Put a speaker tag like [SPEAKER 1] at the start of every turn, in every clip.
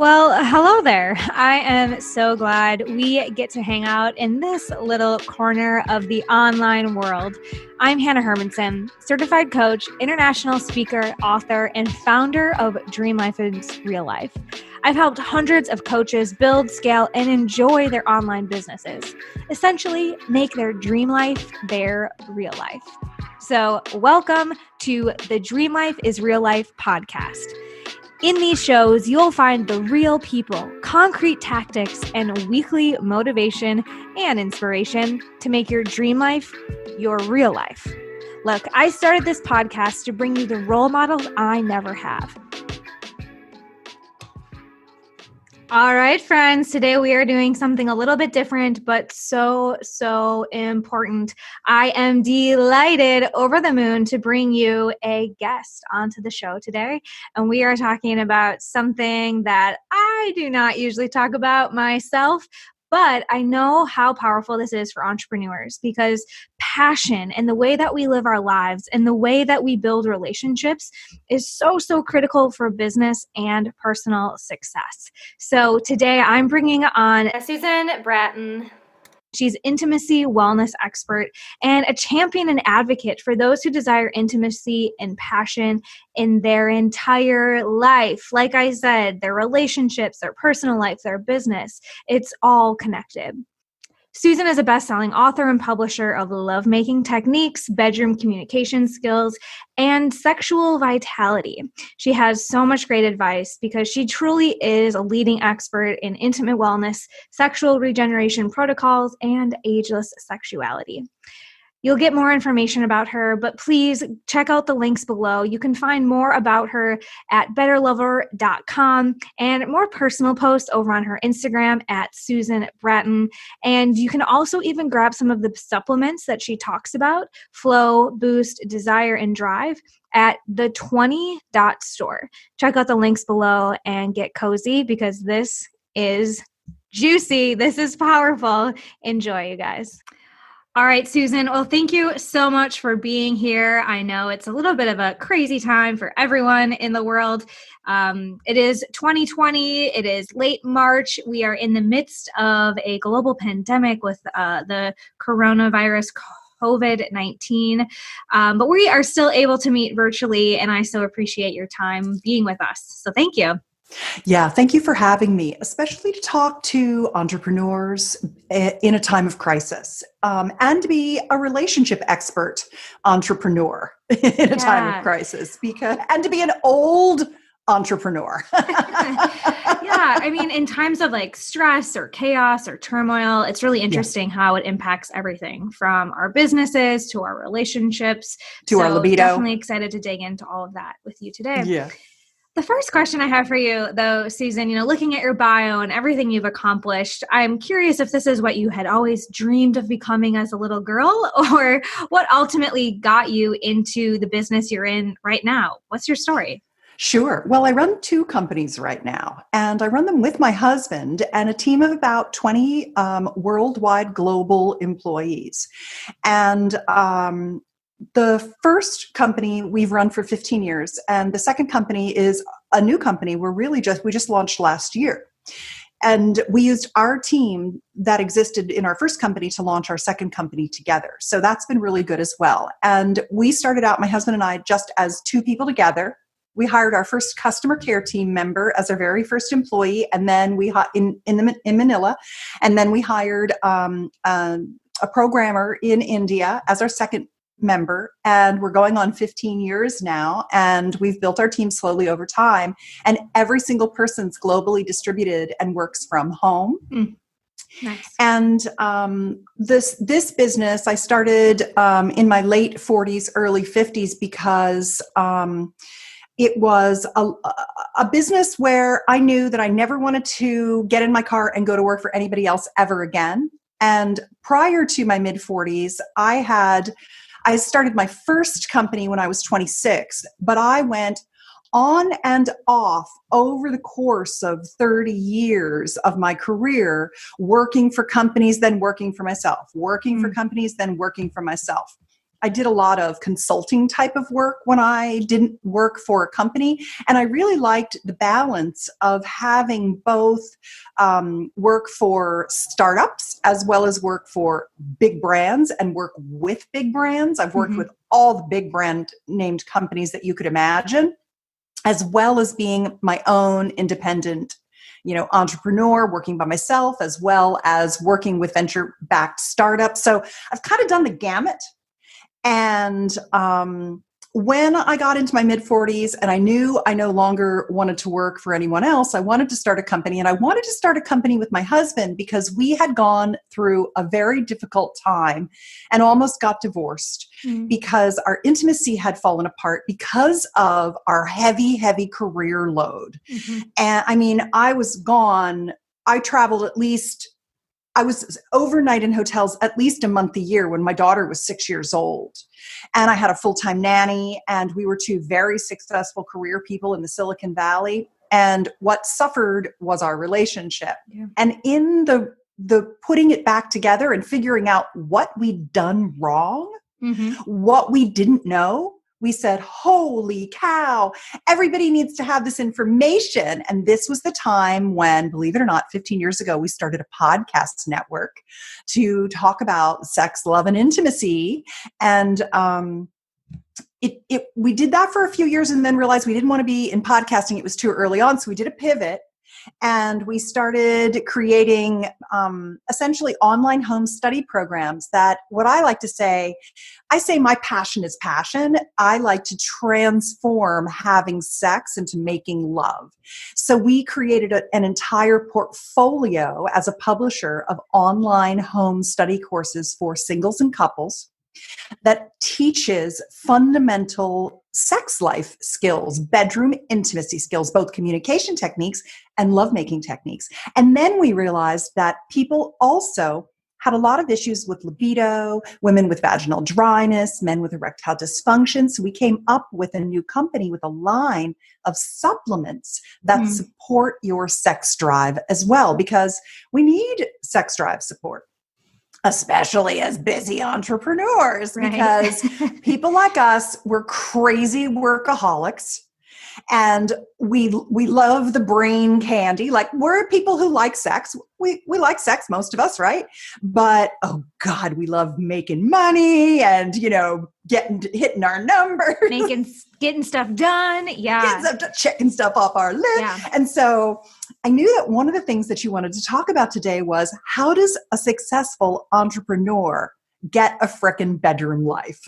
[SPEAKER 1] Well, hello there. I am so glad we get to hang out in this little corner of the online world. I'm Hanna Hermanson, certified coach, international speaker, author, and founder of Dream Life is Real Life. I've helped hundreds of coaches build, scale, and enjoy their online businesses. Essentially, make their dream life their real life. So welcome to the Dream Life is Real Life podcast. In these shows, you'll find the real people, concrete tactics, and weekly motivation and inspiration to make your dream life your real life. Look, I started this podcast to bring you the role models I never have. All right, friends, today we are doing something a little bit different, but so important. I am delighted, over the moon, to bring you a guest onto the show today. And we are talking about something that I do not usually talk about myself, but I know how powerful this is for entrepreneurs because passion and the way that we live our lives and the way that we build relationships is so critical for business and personal success. So today I'm bringing on Susan Bratton. She's intimacy wellness expert and a champion and advocate for those who desire intimacy and passion in their entire life. Like I said, their relationships, their personal life, their business, it's all connected. Susan is a best-selling author and publisher of lovemaking techniques, bedroom communication skills, and sexual vitality. She has so much great advice because she truly is a leading expert in intimate wellness, sexual regeneration protocols, and ageless sexuality. You'll get more information about her, but please check out the links below. You can find more about her at betterlover.com and more personal posts over on her Instagram at Susan Bratton. And you can also even grab some of the supplements that she talks about, Flow, Boost, Desire, and Drive, at the 20 store. Check out the links below and get cozy because this is juicy. This is powerful. Enjoy, you guys. All right, Susan. Well, thank you so much for being here. I know it's a little bit of a crazy time for everyone in the world. It is 2020. It is late March. We are in the midst of a global pandemic with the coronavirus, COVID-19. But we are still able to meet virtually, and I so appreciate your time being with us. So thank you.
[SPEAKER 2] Yeah, thank you for having me, especially to talk to entrepreneurs in a time of crisis and to be a relationship expert entrepreneur in a time of crisis and to be an old entrepreneur.
[SPEAKER 1] Yeah, I mean, in times of like stress or chaos or turmoil, it's really interesting how it impacts everything from our businesses to our relationships
[SPEAKER 2] to our libido.
[SPEAKER 1] Definitely excited to dig into all of that with you today.
[SPEAKER 2] Yeah.
[SPEAKER 1] The first question I have for you, though, Susan, looking at your bio and everything you've accomplished, I'm curious if this is what you had always dreamed of becoming as a little girl, or what ultimately got you into the business you're in right now. What's your story?
[SPEAKER 2] Sure. Well, I run 2 companies right now, and I run them with my husband and a team of about 20 worldwide global employees. And the first company we've run for 15 years, and the second company is a new company we just launched last year. And we used our team that existed in our first company to launch our second company together. So that's been really good as well. And we started out, my husband and I, just as 2 people together. We hired our first customer care team member as our very first employee, and then we in Manila, and then we hired a programmer in India as our second member, and we're going on 15 years now, and we've built our team slowly over time, and every single person's globally distributed and works from home.
[SPEAKER 1] Nice.
[SPEAKER 2] And this business I started in my late 40s, early 50s because it was a business where I knew that I never wanted to get in my car and go to work for anybody else ever again. And prior to my mid-40s, I started my first company when I was 26, but I went on and off over the course of 30 years of my career, working for companies, then working for myself, working for companies, then working for myself. I did a lot of consulting type of work when I didn't work for a company. And I really liked the balance of having both work for startups as well as work for big brands and work with big brands. I've worked with all the big brand named companies that you could imagine, as well as being my own independent, entrepreneur, working by myself, as well as working with venture-backed startups. So I've kind of done the gamut. And when I got into my mid-40s and I knew I no longer wanted to work for anyone else, I wanted to start a company. And I wanted to start a company with my husband because we had gone through a very difficult time and almost got divorced because our intimacy had fallen apart because of our heavy, heavy career load. And I mean, I was gone. I traveled I was overnight in hotels at least a month a year when my daughter was 6 years old. And I had a full-time nanny, and we were two very successful career people in the Silicon Valley. And what suffered was our relationship. Yeah. And in the putting it back together and figuring out what we'd done wrong, what we didn't know, we said, holy cow, everybody needs to have this information. And this was the time when, believe it or not, 15 years ago, we started a podcast network to talk about sex, love, and intimacy. And we did that for a few years and then realized we didn't want to be in podcasting. It was too early on. So we did a pivot. And we started creating essentially online home study programs that what I like to say, I say my passion is passion. I like to transform having sex into making love. So we created an entire portfolio as a publisher of online home study courses for singles and couples that teaches fundamental sex life skills, bedroom intimacy skills, both communication techniques and lovemaking techniques. And then we realized that people also had a lot of issues with libido, women with vaginal dryness, men with erectile dysfunction. So we came up with a new company with a line of supplements that support your sex drive as well, because we need sex drive support, especially as busy entrepreneurs, because people like us, we're crazy workaholics. And we love the brain candy. Like, we're people who like sex. We like sex, most of us, right? But, oh God, we love making money and, hitting our numbers.
[SPEAKER 1] Getting stuff done. Yeah.
[SPEAKER 2] Checking stuff off our list. Yeah. And so I knew that one of the things that you wanted to talk about today was, how does a successful entrepreneur get a frickin' bedroom life?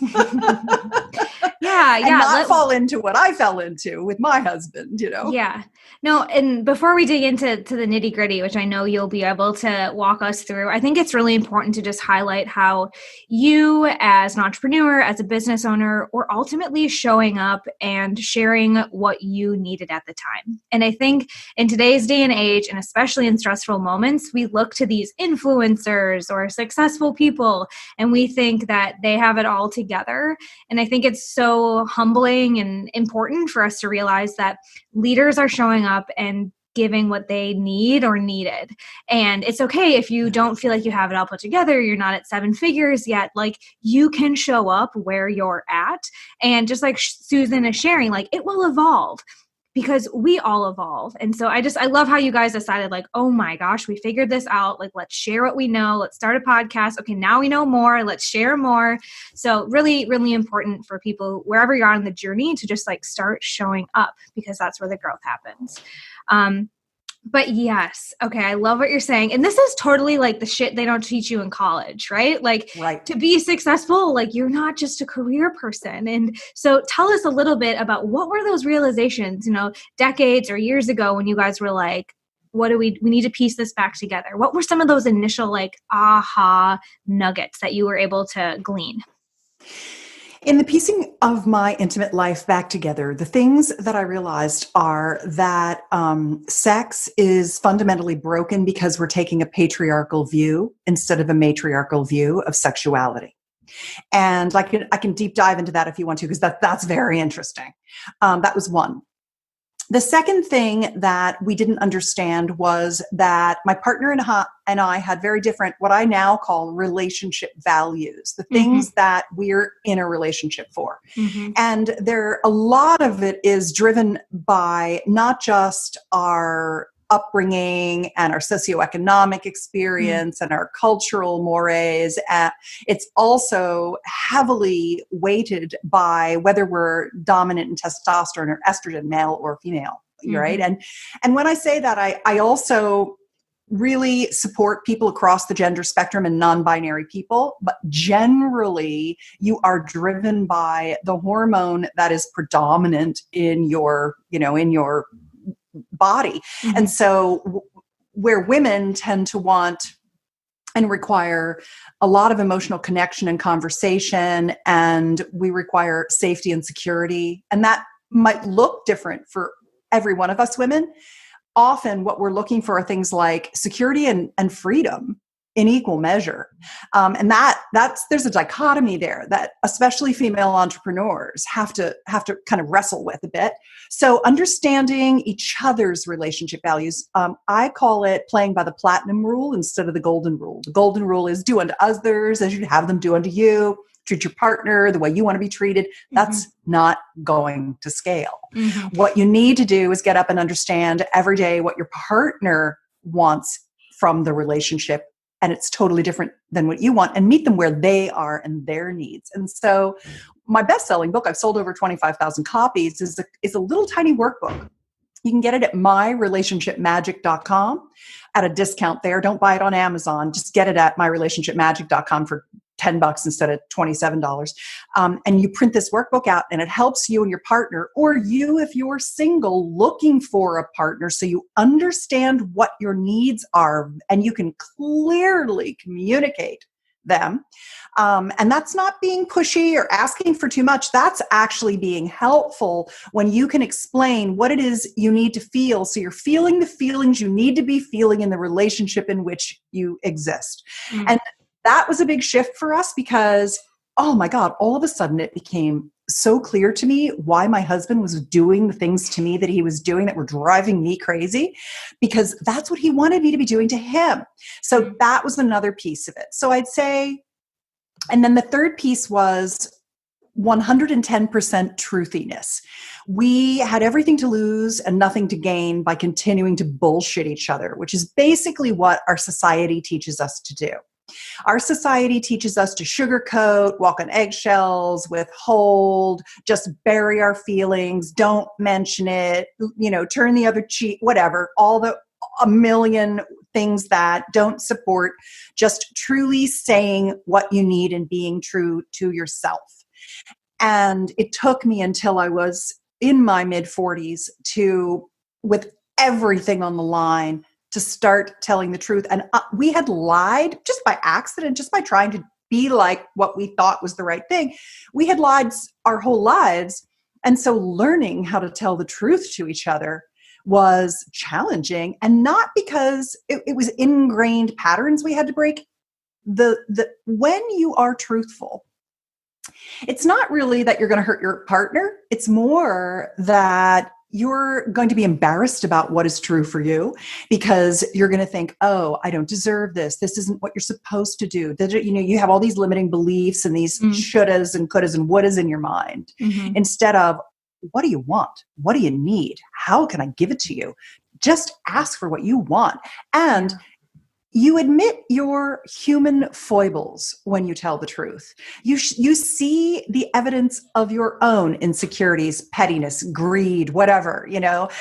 [SPEAKER 1] Yeah.
[SPEAKER 2] And not fall into what I fell into with my husband, Yeah.
[SPEAKER 1] No, and before we dig into the nitty gritty, which I know you'll be able to walk us through, I think it's really important to just highlight how you as an entrepreneur, as a business owner, were ultimately showing up and sharing what you needed at the time. And I think in today's day and age, and especially in stressful moments, we look to these influencers or successful people, and we think that they have it all together. And I think it's so humbling and important for us to realize that leaders are showing up and giving what they need or needed. And it's okay if you don't feel like you have it all put together, you're not at 7 figures yet, like, you can show up where you're at. And just like Susan is sharing, like, it will evolve, because we all evolve. And so I love how you guys decided, like, oh my gosh, we figured this out. Like, let's share what we know. Let's start a podcast. Okay, now we know more. Let's share more. So really, really important for people, wherever you're on the journey, to just like start showing up, because that's where the growth happens. But yes, okay, I love what you're saying. And this is totally like the shit they don't teach you in college, right? Like, to be successful, like, you're not just a career person. And so tell us a little bit about, what were those realizations, decades or years ago, when you guys were like, we need to piece this back together? What were some of those initial like aha nuggets that you were able to glean?
[SPEAKER 2] In the piecing of my intimate life back together, the things that I realized are that sex is fundamentally broken because we're taking a patriarchal view instead of a matriarchal view of sexuality. And I can deep dive into that if you want to, because that's very interesting. That was one. The second thing that we didn't understand was that my partner and I had very different, what I now call relationship values, the things that we're in a relationship for. And a lot of it is driven by not just our upbringing and our socioeconomic experience and our cultural mores. It's also heavily weighted by whether we're dominant in testosterone or estrogen, male or female, right? And when I say that, I also really support people across the gender spectrum and non-binary people, but generally you are driven by the hormone that is predominant in your body. And so where women tend to want and require a lot of emotional connection and conversation, and we require safety and security, and that might look different for every one of us women. Often what we're looking for are things like security and freedom in equal measure. And there's a dichotomy there that especially female entrepreneurs have to kind of wrestle with a bit. So understanding each other's relationship values, I call it playing by the platinum rule instead of the golden rule. The golden rule is do unto others as you'd have them do unto you. Treat your partner the way you want to be treated. That's not going to scale. What you need to do is get up and understand every day what your partner wants from the relationship, and it's totally different than what you want, and meet them where they are and their needs. And so my best-selling book, I've sold over 25,000 copies, is a little tiny workbook. You can get it at myrelationshipmagic.com at a discount there. Don't buy it on Amazon. Just get it at myrelationshipmagic.com for $10 instead of $27. And you print this workbook out, and it helps you and your partner, or you, if you're single, looking for a partner, so you understand what your needs are and you can clearly communicate them. And that's not being pushy or asking for too much. That's actually being helpful when you can explain what it is you need to feel. So you're feeling the feelings you need to be feeling in the relationship in which you exist. And that was a big shift for us because, oh my God, all of a sudden it became so clear to me why my husband was doing the things to me that he was doing that were driving me crazy, because that's what he wanted me to be doing to him. So that was another piece of it. So I'd say, and then the third piece was 110% truthiness. We had everything to lose and nothing to gain by continuing to bullshit each other, which is basically what our society teaches us to do. Our society teaches us to sugarcoat, walk on eggshells, withhold, just bury our feelings, don't mention it, turn the other cheek, whatever, a million things that don't support just truly saying what you need and being true to yourself. And it took me until I was in my mid-40s with everything on the line, to start telling the truth. And we had lied just by accident, just by trying to be like what we thought was the right thing. We had lied our whole lives. And so learning how to tell the truth to each other was challenging, and not because it was ingrained patterns we had to break. When you are truthful, it's not really that you're going to hurt your partner. It's more that you're going to be embarrassed about what is true for you, because you're going to think, oh, I don't deserve this. This isn't what you're supposed to do. You have all these limiting beliefs and these shouldas and couldas and wouldas in your mind, instead of, what do you want? What do you need? How can I give it to you? Just ask for what you want. And you admit your human foibles when you tell the truth. You see the evidence of your own insecurities, pettiness, greed, whatever,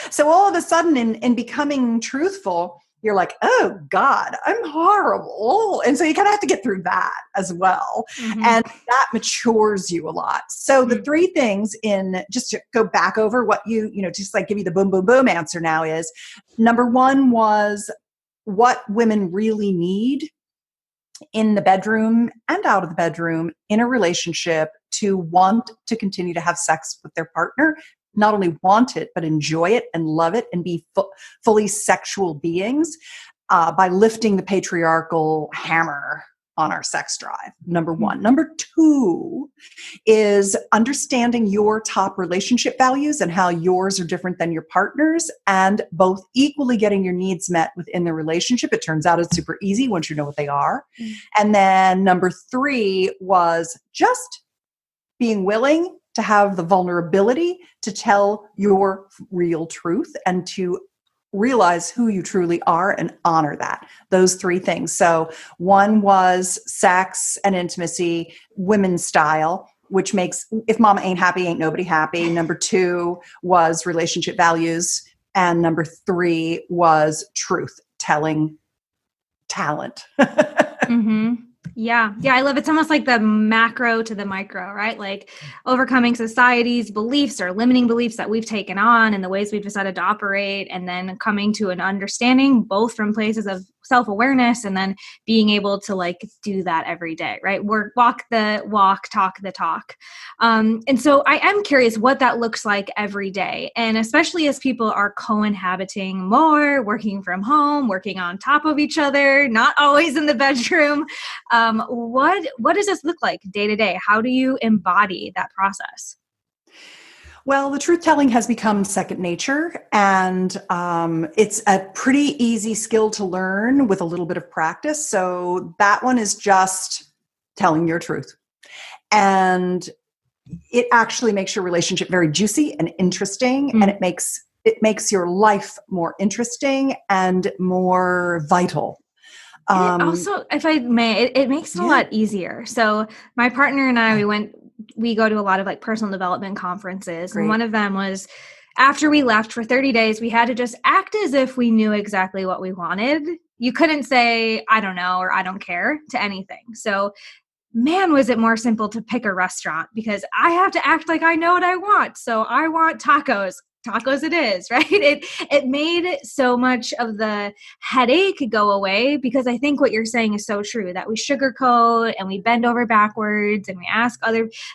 [SPEAKER 2] So all of a sudden in becoming truthful, you're like, oh God, I'm horrible. And so you kind of have to get through that as well. And that matures you a lot. So the three things just to go back over what just like give you the boom, boom, boom answer now is, number one was what women really need in the bedroom and out of the bedroom in a relationship to want to continue to have sex with their partner, not only want it, but enjoy it and love it and be fully sexual beings, by lifting the patriarchal hammer on our sex drive. Number one. Number two is understanding your top relationship values and how yours are different than your partner's, and both equally getting your needs met within the relationship. It turns out it's super easy once you know what they are. And then number three was just being willing to have the vulnerability to tell your real truth and to realize who you truly are and honor that. Those three things. So one was sex and intimacy, women's style, which makes, if mama ain't happy, ain't nobody happy. Number two was relationship values. And number three was truth telling talent.
[SPEAKER 1] Yeah. I love it. It's almost like the macro to the micro, right? Like overcoming society's beliefs or limiting beliefs that we've taken on and the ways we've decided to operate, and then coming to an understanding both from places of self-awareness and then being able to like do that every day, right? Walk the walk, talk the talk. And so I am curious what that looks like every day. And especially as people are co-inhabiting more, working from home, working on top of each other, not always in the bedroom. What does this look like day to day? How do you embody that process?
[SPEAKER 2] Well, the truth telling has become second nature, and it's a pretty easy skill to learn with a little bit of practice. So that one is just telling your truth. And it actually makes your relationship very juicy and interesting, and it makes your life more interesting and more vital.
[SPEAKER 1] And it also, if I may, it makes it a lot easier. So my partner and I, we go to a lot of like personal development conferences. Great. And one of them was after we left for 30 days, we had to just act as if we knew exactly what we wanted. You couldn't say, I don't know, or I don't care to anything. So man, was it more simple to pick a restaurant because I have to act like I know what I want. So I want tacos. Tacos it is, right? It made so much of the headache go away, because I think what you're saying is so true, that we sugarcoat and we bend over backwards and we ask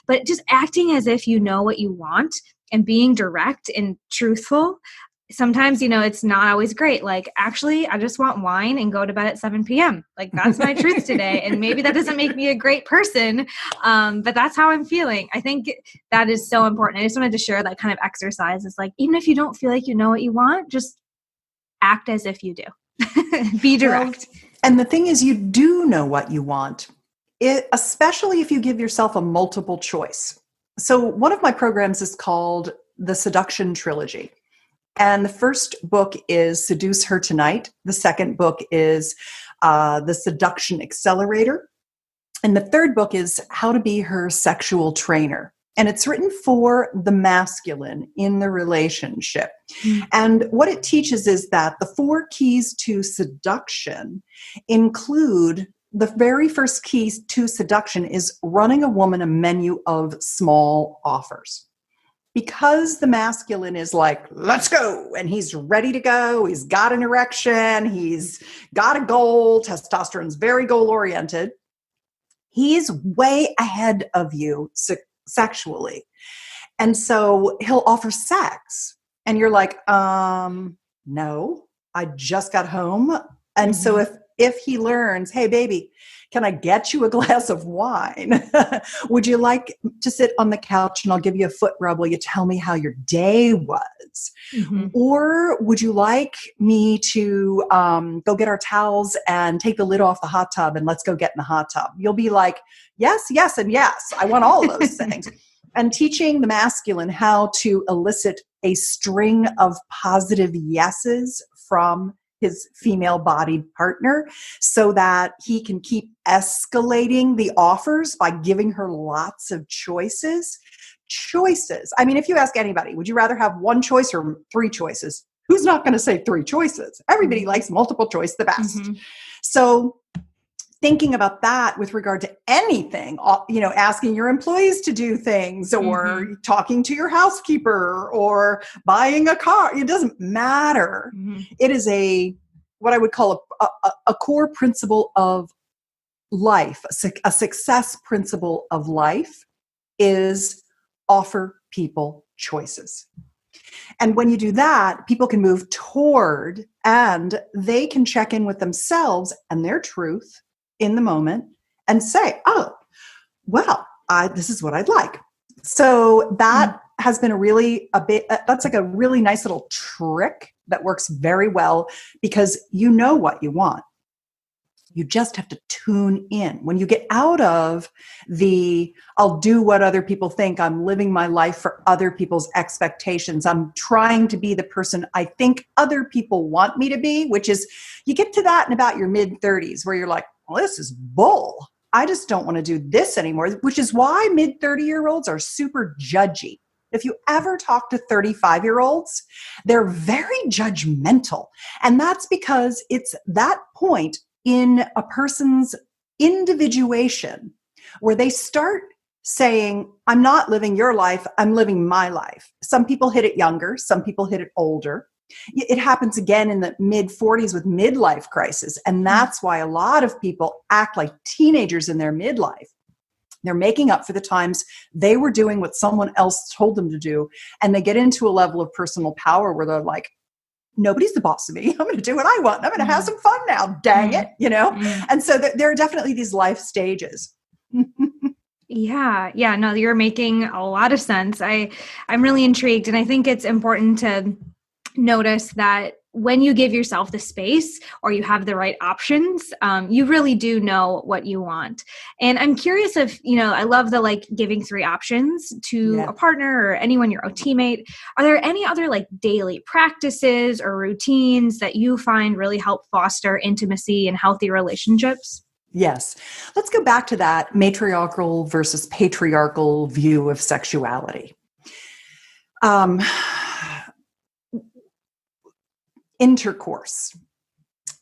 [SPEAKER 1] but just acting as if you know what you want and being direct and truthful. Sometimes, it's not always great. Like, actually, I just want wine and go to bed at 7 p.m. Like, that's my truth today. And maybe that doesn't make me a great person, but that's how I'm feeling. I think that is so important. I just wanted to share that kind of exercise. It's like, even if you don't feel like you know what you want, just act as if you do. Be direct.
[SPEAKER 2] Well, and the thing is, you do know what you want, especially if you give yourself a multiple choice. So one of my programs is called the Seduction Trilogy. And the first book is Seduce Her Tonight. The second book is The Seduction Accelerator. And the third book is How to Be Her Sexual Trainer. And it's written for the masculine in the relationship. And what it teaches is that the 4 keys to seduction include, the very first key to seduction is running a woman a menu of small offers. Because the masculine is like, let's go, and he's ready to go, he's got an erection, he's got a goal, testosterone's very goal-oriented, he's way ahead of you sexually. And so he'll offer sex, and you're like, no, I just got home. And so if he learns, hey, baby, can I get you a glass of wine? Would you like to sit on the couch and I'll give you a foot rub while you tell me how your day was? Or would you like me to go get our towels and take the lid off the hot tub and let's go get in the hot tub? You'll be like, yes, yes, and yes. I want all of those things. And teaching the masculine how to elicit a string of positive yeses from his female-bodied partner so that he can keep escalating the offers by giving her lots of choices. I mean, if you ask anybody, would you rather have one choice or 3 choices? Who's not going to say 3 choices? Everybody likes multiple choice the best. So thinking about that with regard to anything, asking your employees to do things or talking to your housekeeper or buying a car, it doesn't matter. It is what I would call a core principle of life, a success principle of life is offer people choices. And when you do that, people can move toward, and they can check in with themselves and their truth in the moment and say, oh, well, this is what I'd like. So that has been that's like a really nice little trick that works very well because you know what you want. You just have to tune in. When you get out of I'll do what other people think, I'm living my life for other people's expectations, I'm trying to be the person I think other people want me to be, which is, you get to that in about your mid-30s where you're like, well, this is bull. I just don't want to do this anymore, which is why mid-30-year-olds are super judgy. If you ever talk to 35-year-olds, they're very judgmental. And that's because it's that point in a person's individuation where they start saying, I'm not living your life, I'm living my life. Some people hit it younger, some people hit it older. It happens again in the mid-40s with midlife crisis. And that's why a lot of people act like teenagers in their midlife. They're making up for the times they were doing what someone else told them to do. And they get into a level of personal power where they're like, nobody's the boss of me. I'm going to do what I want. I'm going to have some fun now. Dang it. And so there are definitely these life stages.
[SPEAKER 1] Yeah. No, you're making a lot of sense. I'm really intrigued. And I think it's important to notice that when you give yourself the space or you have the right options, you really do know what you want. And I'm curious if, I love the giving 3 options to a partner or anyone, your teammate. Are there any other daily practices or routines that you find really help foster intimacy and healthy relationships?
[SPEAKER 2] Yes. Let's go back to that matriarchal versus patriarchal view of sexuality. Intercourse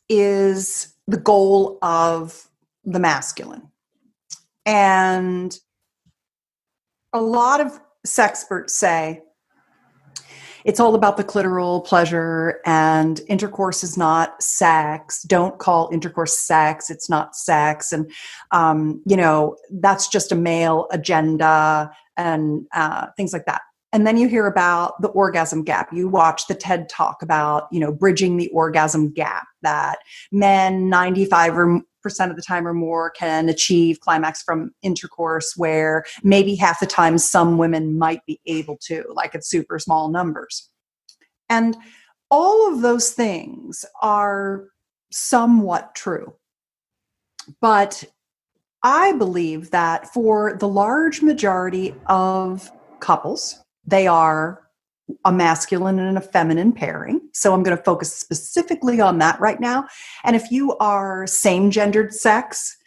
[SPEAKER 2] is the goal of the masculine. And a lot of sexperts say it's all about the clitoral pleasure and intercourse is not sex. Don't call intercourse sex. It's not sex. And, that's just a male agenda and things like that. And then you hear about the orgasm gap. You watch the TED Talk about, bridging the orgasm gap, that men 95% of the time or more can achieve climax from intercourse, where maybe half the time some women might be able to, like at super small numbers. And all of those things are somewhat true. But I believe that for the large majority of couples, they are a masculine and a feminine pairing. So I'm going to focus specifically on that right now. And if you are same-gendered sex,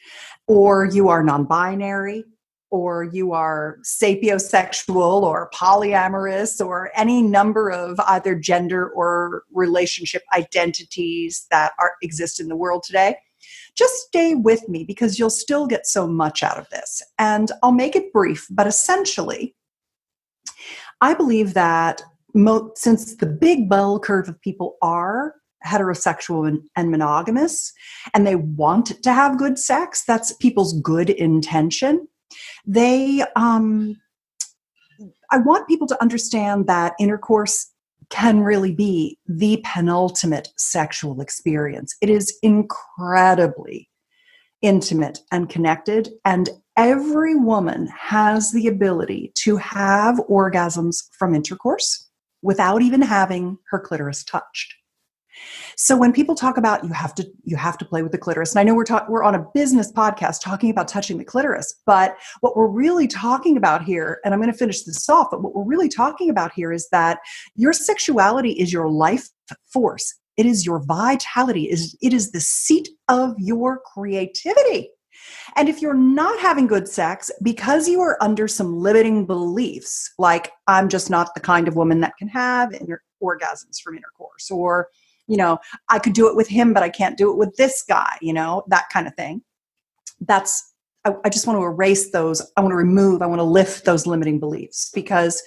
[SPEAKER 2] or you are non-binary, or you are sapiosexual or polyamorous, or any number of either gender or relationship identities that exist in the world today, just stay with me because you'll still get so much out of this. And I'll make it brief, but essentially, I believe that since the big bell curve of people are heterosexual and monogamous, and they want to have good sex, that's people's good intention. I want people to understand that intercourse can really be the penultimate sexual experience. It is incredibly intimate and connected, and every woman has the ability to have orgasms from intercourse without even having her clitoris touched. So when people talk about you have to play with the clitoris, and I know we're on a business podcast talking about touching the clitoris, but what we're really talking about here, and I'm going to finish this off, but what we're really talking about here is that your sexuality is your life force. It is your vitality. It is the seat of your creativity. And if you're not having good sex because you are under some limiting beliefs, like I'm just not the kind of woman that can have orgasms from intercourse, or, I could do it with him, but I can't do it with this guy, that kind of thing. I just want to erase those. I want to lift those limiting beliefs, because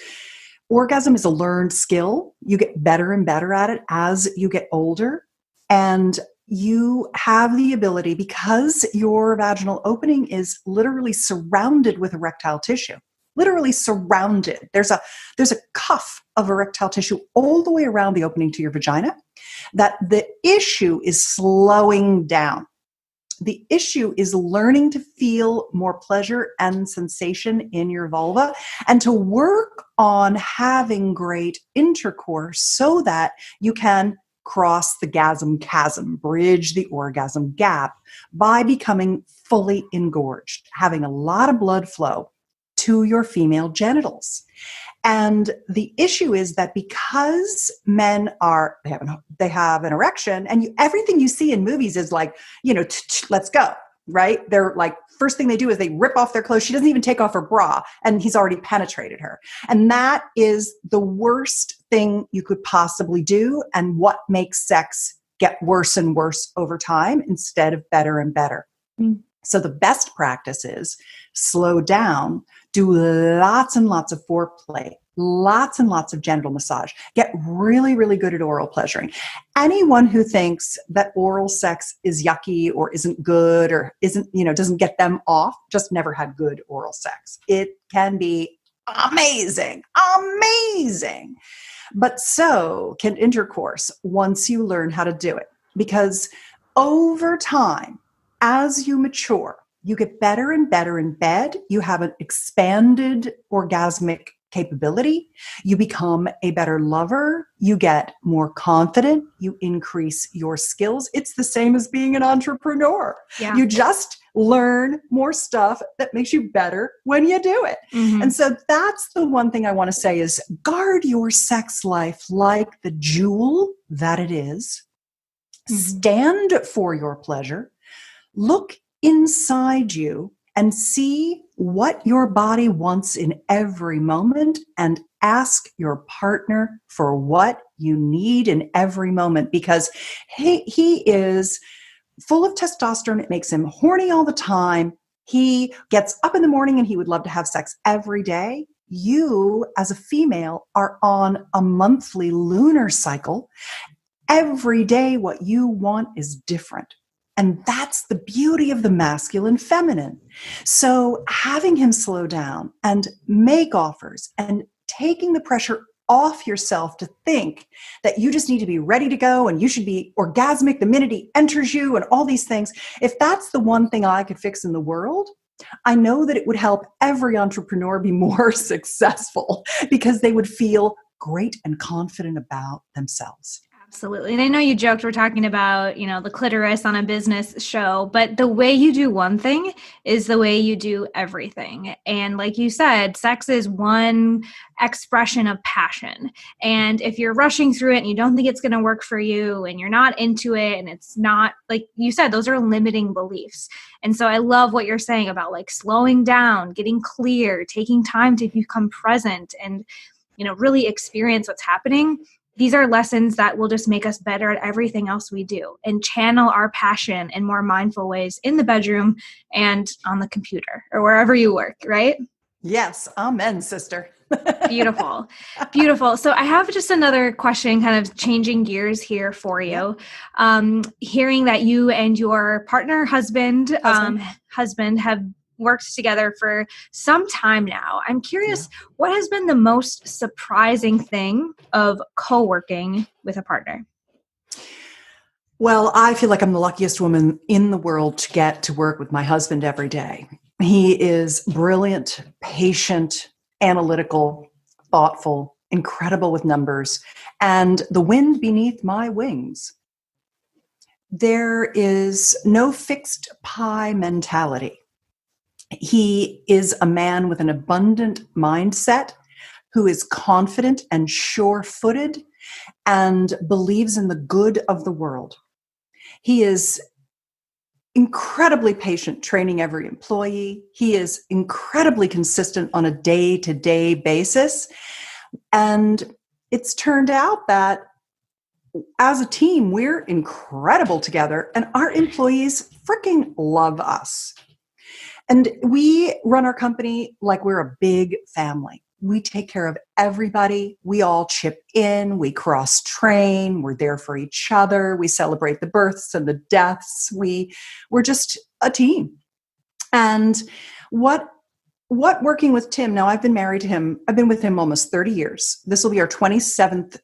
[SPEAKER 2] orgasm is a learned skill. You get better and better at it as you get older. And you have the ability, because your vaginal opening is literally surrounded with erectile tissue, literally surrounded. There's a cuff of erectile tissue all the way around the opening to your vagina, that the issue is slowing down. The issue is learning to feel more pleasure and sensation in your vulva and to work on having great intercourse so that you can cross the gasm chasm, bridge the orgasm gap by becoming fully engorged, having a lot of blood flow to your female genitals. And the issue is that because men they have an erection, and everything you see in movies is like, let's go, right? They're like, first thing they do is they rip off their clothes. She doesn't even take off her bra, and he's already penetrated her. And that is the worst thing you could possibly do, and what makes sex get worse and worse over time instead of better and better. So the best practice is slow down, do lots and lots of foreplay, lots and lots of genital massage, get really, really good at oral pleasuring. Anyone who thinks that oral sex is yucky or isn't good or doesn't get them off, just never had good oral sex. It can be amazing, amazing. But so can intercourse once you learn how to do it. Because over time, as you mature, you get better and better in bed. You have an expanded orgasmic capability. You become a better lover. You get more confident. You increase your skills. It's the same as being an entrepreneur.
[SPEAKER 1] Yeah.
[SPEAKER 2] You just learn more stuff that makes you better when you do it.
[SPEAKER 1] Mm-hmm.
[SPEAKER 2] And so that's the one thing I want to say is guard your sex life like the jewel that it is. Mm-hmm. Stand for your pleasure. Look inside you and see what your body wants in every moment, and ask your partner for what you need in every moment, because he is full of testosterone. It makes him horny all the time. He gets up in the morning and he would love to have sex every day. You, as a female, are on a monthly lunar cycle. Every day, what you want is different. And that's the beauty of the masculine feminine. So having him slow down and make offers and taking the pressure off yourself to think that you just need to be ready to go and you should be orgasmic the minute he enters you and all these things. If that's the one thing I could fix in the world, I know that it would help every entrepreneur be more successful, because they would feel great and confident about themselves.
[SPEAKER 1] Absolutely. And I know you joked, we're talking about, the clitoris on a business show, but the way you do one thing is the way you do everything. And like you said, sex is one expression of passion. And if you're rushing through it and you don't think it's going to work for you and you're not into it, and it's not, like you said, those are limiting beliefs. And so I love what you're saying about like slowing down, getting clear, taking time to become present and, really experience what's happening. These are lessons that will just make us better at everything else we do and channel our passion in more mindful ways in the bedroom and on the computer or wherever you work, right?
[SPEAKER 2] Yes. Amen, sister.
[SPEAKER 1] Beautiful. Beautiful. So I have just another question, kind of changing gears here for you. Hearing that you and your partner, husband have worked together for some time now. I'm curious, what has been the most surprising thing of co-working with a partner?
[SPEAKER 2] Well, I feel like I'm the luckiest woman in the world to get to work with my husband every day. He is brilliant, patient, analytical, thoughtful, incredible with numbers, and the wind beneath my wings. There is no fixed pie mentality. He is a man with an abundant mindset who is confident and sure-footed and believes in the good of the world. He is incredibly patient, training every employee. He is incredibly consistent on a day-to-day basis. And it's turned out that as a team, we're incredible together, and our employees freaking love us. And we run our company like we're a big family. We take care of everybody. We all chip in. We cross-train. We're there for each other. We celebrate the births and the deaths. We're just a team. And what working with Tim, now I've been married to him. I've been with him almost 30 years. This will be our 27th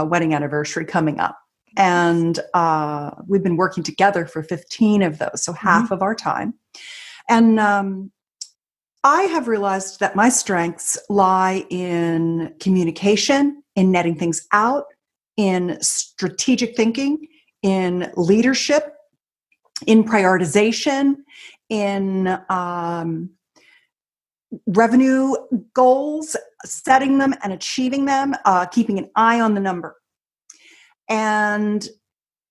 [SPEAKER 2] wedding anniversary coming up. And we've been working together for 15 of those, so half of our time. And I have realized that my strengths lie in communication, in netting things out, in strategic thinking, in leadership, in prioritization, in revenue goals, setting them and achieving them, keeping an eye on the number. And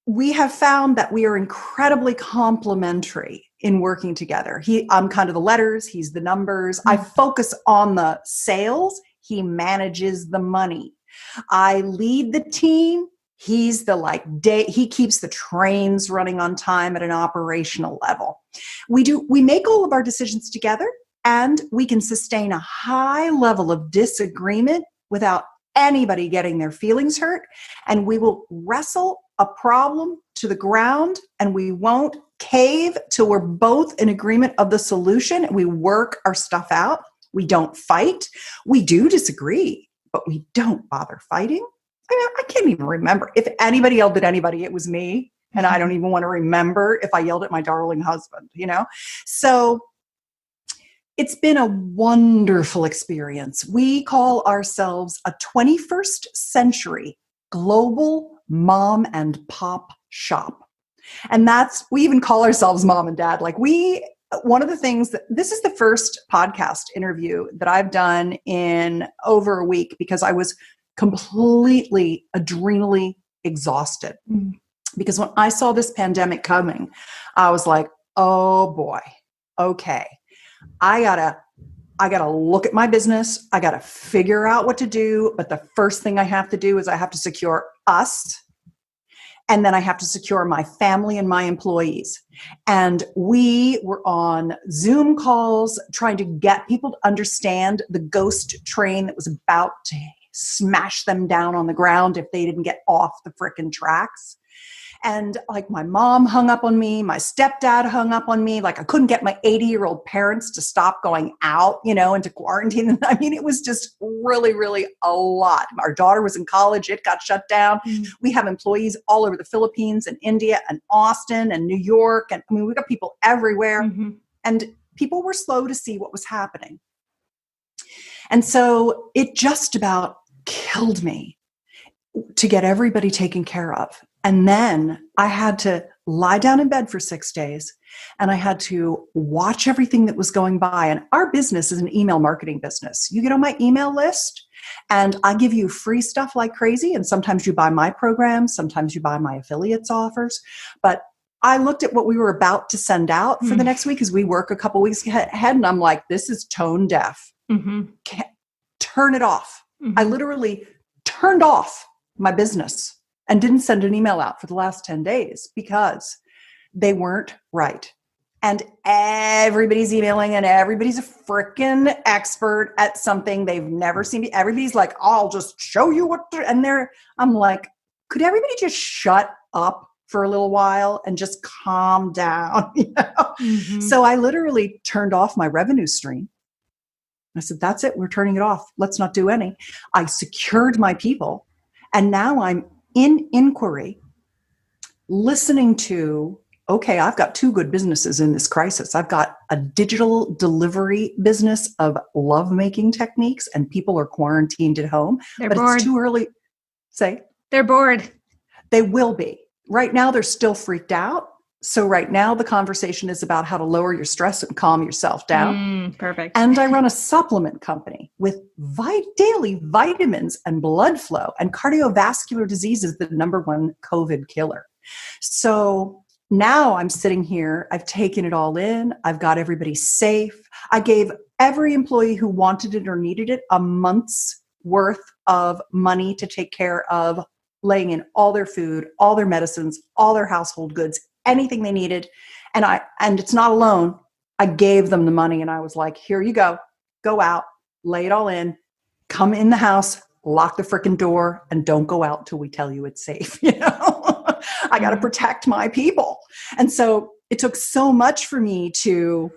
[SPEAKER 2] we have found that we are incredibly complementary in working together. I'm kind of the letters, he's the numbers. I focus on the sales, he manages the money. I lead the team, he's the he keeps the trains running on time at an operational level. We make all of our decisions together, and we can sustain a high level of disagreement without anybody getting their feelings hurt. And we will wrestle a problem to the ground, and we won't cave till we're both in agreement of the solution. We work our stuff out. We don't fight. We do disagree, but we don't bother fighting. I mean, I can't even remember. If anybody yelled at anybody, it was me. And I don't even want to remember if I yelled at my darling husband, So it's been a wonderful experience. We call ourselves a 21st century global mom and pop shop. And we even call ourselves mom and dad. One of the things this is the first podcast interview that I've done in over a week, because I was completely adrenally exhausted. Because when I saw this pandemic coming, I was like, oh boy, okay. I gotta look at my business. I gotta figure out what to do. But the first thing I have to do is I have to secure us. And then I have to secure my family and my employees. And we were on Zoom calls trying to get people to understand the ghost train that was about to smash them down on the ground if they didn't get off the frickin' tracks. And my mom hung up on me, my stepdad hung up on me. I couldn't get my 80-year-old parents to stop going out, into quarantine. I mean, it was just really, really a lot. Our daughter was in college. It got shut down. We have employees all over the Philippines and India and Austin and New York. And I mean, we got people everywhere. And people were slow to see what was happening. And so it just about killed me to get everybody taken care of. And then I had to lie down in bed for 6 days, and I had to watch everything that was going by. And our business is an email marketing business. You get on my email list, and I give you free stuff like crazy. And sometimes you buy my programs, sometimes you buy my affiliates offers. But I looked at what we were about to send out for the next week, as we work a couple weeks ahead. And I'm like, this is tone deaf. Turn it off. I literally turned off my business and didn't send an email out for the last 10 days because they weren't right. And everybody's emailing, and everybody's a freaking expert at something they've never seen. Everybody's like, I'll just show you what to, and I'm like, could everybody just shut up for a little while and just calm down? So I literally turned off my revenue stream. I said, that's it. We're turning it off. Let's not do any. I secured my people. And now I'm in inquiry, listening to, okay, I've got 2 good businesses in this crisis. I've got a digital delivery business of lovemaking techniques, and people are quarantined at home.
[SPEAKER 1] They're
[SPEAKER 2] but
[SPEAKER 1] bored.
[SPEAKER 2] It's too early.
[SPEAKER 1] They're bored.
[SPEAKER 2] They will be. Right now, they're still freaked out. So right now, the conversation is about how to lower your stress and calm yourself down.
[SPEAKER 1] Perfect.
[SPEAKER 2] And I run a supplement company with daily vitamins and blood flow, and cardiovascular disease is the #1 COVID killer. So now I'm sitting here, I've taken it all in. I've got everybody safe. I gave every employee who wanted it or needed it a month's worth of money to take care of laying in all their food, all their medicines, all their household goods, anything they needed. And it's not a loan. I gave them the money, and I was like, here you go out, lay it all in, come in the house, lock the frickin' door, and don't go out till we tell you it's safe. I got to protect my people. And so it took so much for me to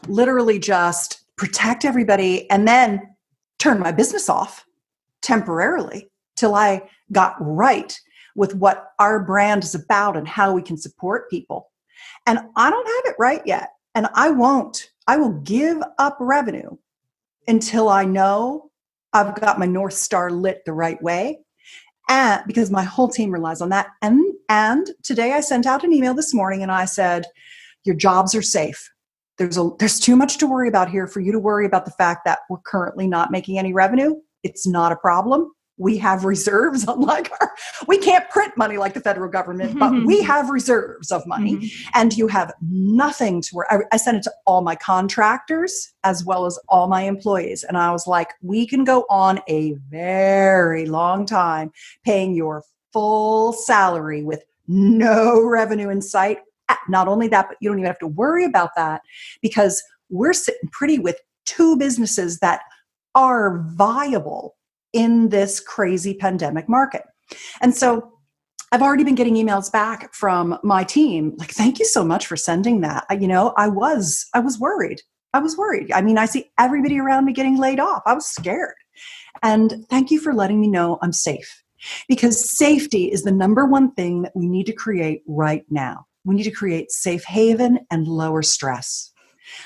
[SPEAKER 2] literally just protect everybody and then turn my business off temporarily till I got right with what our brand is about and how we can support people. And I don't have it right yet. And I won't. I will give up revenue until I know I've got my North Star lit the right way. And because my whole team relies on that. And today I sent out an email this morning and I said, your jobs are safe. There's too much to worry about here for you to worry about the fact that we're currently not making any revenue. It's not a problem. We have reserves, we can't print money like the federal government, but we have reserves of money, and you have nothing to worry. I sent it to all my contractors as well as all my employees. And I was like, we can go on a very long time paying your full salary with no revenue in sight. Not only that, but you don't even have to worry about that because we're sitting pretty with two businesses that are viable in this crazy pandemic market. And so I've already been getting emails back from my team, like, thank you so much for sending that. I was worried. I mean, I see everybody around me getting laid off. I was scared. And thank you for letting me know I'm safe, because safety is the number one thing that we need to create right now. We need to create safe haven and lower stress.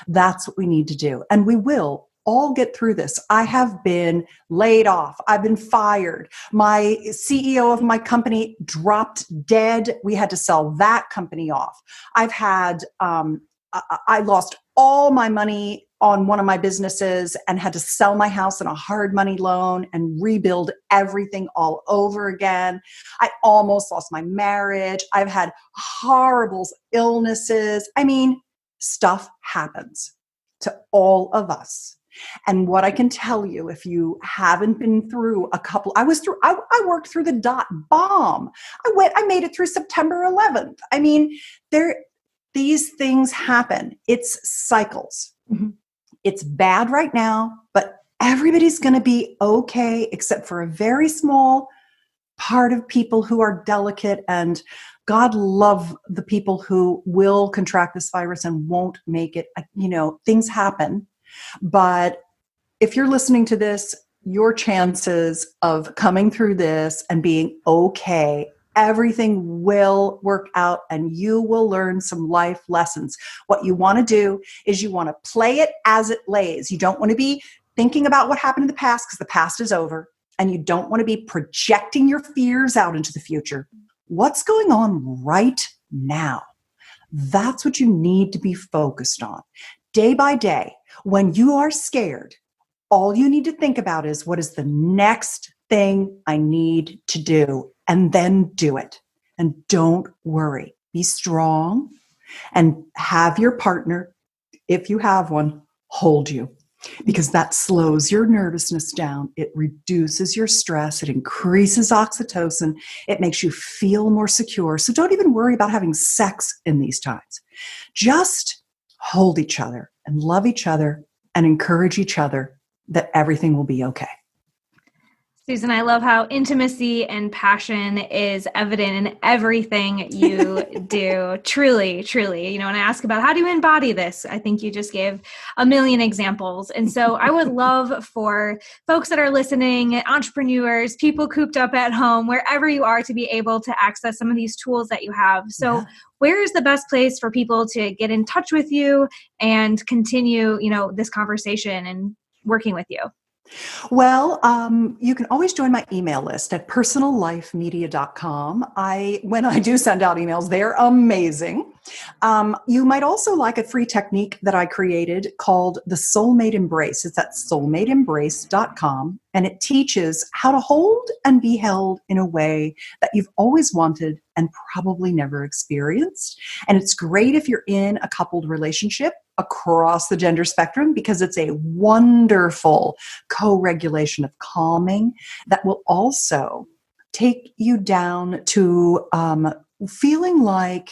[SPEAKER 2] That's what we need to do. And we will all get through this. I have been laid off. I've been fired. My CEO of my company dropped dead. We had to sell that company off. I've had, I lost all my money on one of my businesses and had to sell my house in a hard money loan and rebuild everything all over again. I almost lost my marriage. I've had horrible illnesses. I mean, stuff happens to all of us. And what I can tell you, if you haven't been through I worked through the dot bomb. I made it through September 11th. I mean, these things happen. It's cycles. Mm-hmm. It's bad right now, but everybody's going to be okay, except for a very small part of people who are delicate, and God love the people who will contract this virus and won't make it. Things happen. But if you're listening to this, your chances of coming through this and being okay, everything will work out and you will learn some life lessons. What you want to do is you want to play it as it lays. You don't want to be thinking about what happened in the past, because the past is over, and you don't want to be projecting your fears out into the future. What's going on right now? That's what you need to be focused on. Day by day, when you are scared, all you need to think about is, what is the next thing I need to do? And then do it. And don't worry. Be strong and have your partner, if you have one, hold you, because that slows your nervousness down. It reduces your stress. It increases oxytocin. It makes you feel more secure. So don't even worry about having sex in these times. Just hold each other and love each other and encourage each other that everything will be okay.
[SPEAKER 1] Susan, I love how intimacy and passion is evident in everything you do. Truly, truly. When I ask about how do you embody this, I think you just gave a million examples. And so I would love for folks that are listening, entrepreneurs, people cooped up at home, wherever you are, to be able to access some of these tools that you have. So where is the best place for people to get in touch with you and continue, this conversation and working with you?
[SPEAKER 2] Well, you can always join my email list at personallifemedia.com. When I do send out emails, they're amazing. You might also like a free technique that I created called the Soulmate Embrace. It's at soulmateembrace.com, and it teaches how to hold and be held in a way that you've always wanted and probably never experienced. And it's great if you're in a coupled relationship across the gender spectrum, because it's a wonderful co-regulation of calming that will also take you down to feeling like,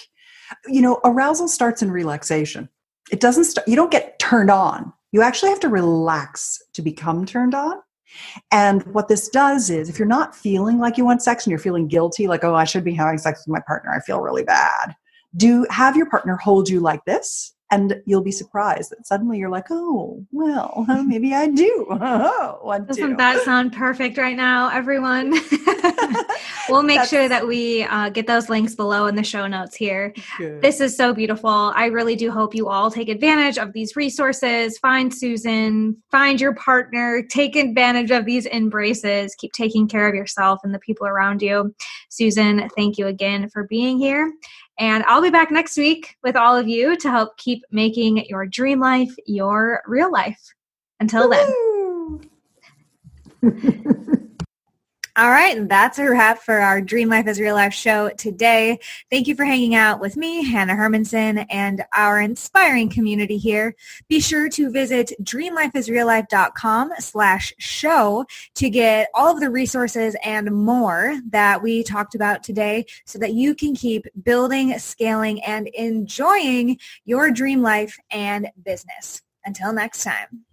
[SPEAKER 2] arousal starts in relaxation. It doesn't start, you don't get turned on. You actually have to relax to become turned on. And what this does is, if you're not feeling like you want sex and you're feeling guilty, like, oh, I should be having sex with my partner, I feel really bad, have your partner hold you like this And you'll be surprised that suddenly you're like, oh, well, maybe I do want to.
[SPEAKER 1] Doesn't that sound perfect right now, everyone? We'll make sure that we get those links below in the show notes here.
[SPEAKER 2] Good.
[SPEAKER 1] This is so beautiful. I really do hope you all take advantage of these resources. Find Susan, find your partner, take advantage of these embraces, keep taking care of yourself and the people around you. Susan, thank you again for being here. And I'll be back next week with all of you to help keep making your dream life your real life. Until then. All right, and that's a wrap for our Dream Life is Real Life show today. Thank you for hanging out with me, Hanna Hermanson, and our inspiring community here. Be sure to visit dreamlifeisreallife.com/show to get all of the resources and more that we talked about today so that you can keep building, scaling, and enjoying your dream life and business. Until next time.